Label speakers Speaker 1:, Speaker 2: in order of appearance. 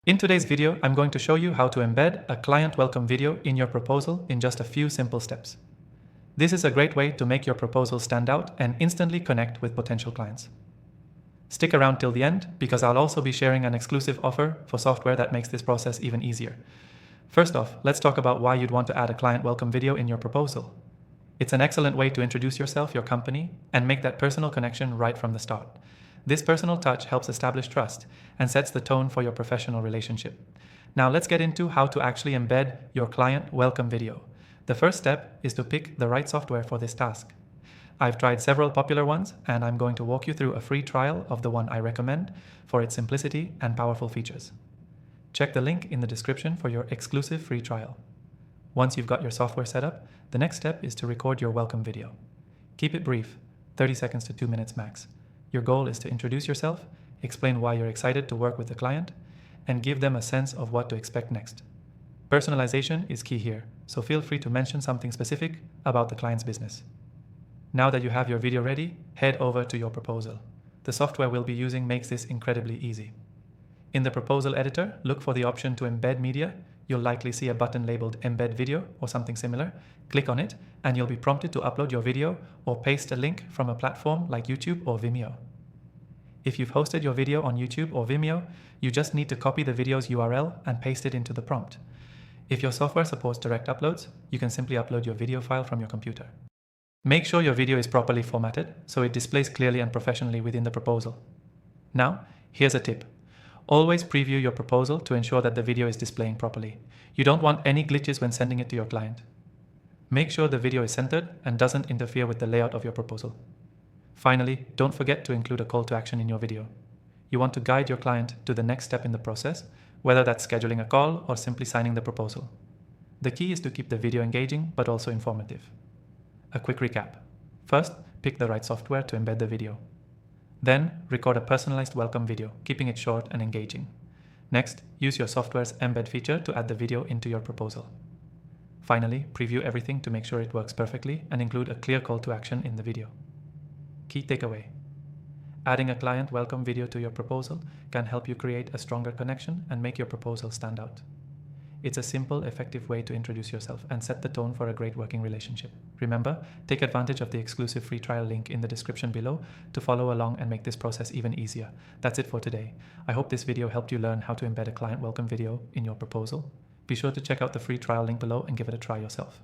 Speaker 1: In today's video, I'm going to show you how to embed a client welcome video in your proposal in just a few simple steps. This is a great way to make your proposal stand out and instantly connect with potential clients. Stick around till the end because I'll also be sharing an exclusive offer for software that makes this process even easier. First off, let's talk about why you'd want to add a client welcome video in your proposal. It's an excellent way to introduce yourself, your company, and make that personal connection right from the start. This personal touch helps establish trust and sets the tone for your professional relationship. Now let's get into how to actually embed your client welcome video. The first step is to pick the right software for this task. I've tried several popular ones, and I'm going to walk you through a free trial of the one I recommend for its simplicity and powerful features. Check the link in the description for your exclusive free trial. Once you've got your software set up, the next step is to record your welcome video. Keep it brief, 30 seconds to 2 minutes max. Your goal is to introduce yourself, explain why you're excited to work with the client, and give them a sense of what to expect next. Personalization is key here, so feel free to mention something specific about the client's business. Now that you have your video ready, head over to your proposal. The software we'll be using makes this incredibly easy. In the proposal editor, look for the option to embed media. You'll likely see a button labeled Embed Video or something similar. Click on it, and you'll be prompted to upload your video or paste a link from a platform like YouTube or Vimeo. If you've hosted your video on YouTube or Vimeo, you just need to copy the video's URL and paste it into the prompt. If your software supports direct uploads, you can simply upload your video file from your computer. Make sure your video is properly formatted so it displays clearly and professionally within the proposal. Now, here's a tip. Always preview your proposal to ensure that the video is displaying properly. You don't want any glitches when sending it to your client. Make sure the video is centered and doesn't interfere with the layout of your proposal. Finally, don't forget to include a call to action in your video. You want to guide your client to the next step in the process, whether that's scheduling a call or simply signing the proposal. The key is to keep the video engaging but also informative. A quick recap. First, pick the right software to embed the video. Then, record a personalized welcome video, keeping it short and engaging. Next, use your software's Embed feature to add the video into your proposal. Finally, preview everything to make sure it works perfectly and include a clear call to action in the video. Key takeaway. Adding a client welcome video to your proposal can help you create a stronger connection and make your proposal stand out. It's a simple, effective way to introduce yourself and set the tone for a great working relationship. Remember, take advantage of the exclusive free trial link in the description below to follow along and make this process even easier. That's it for today. I hope this video helped you learn how to embed a client welcome video in your proposal. Be sure to check out the free trial link below and give it a try yourself.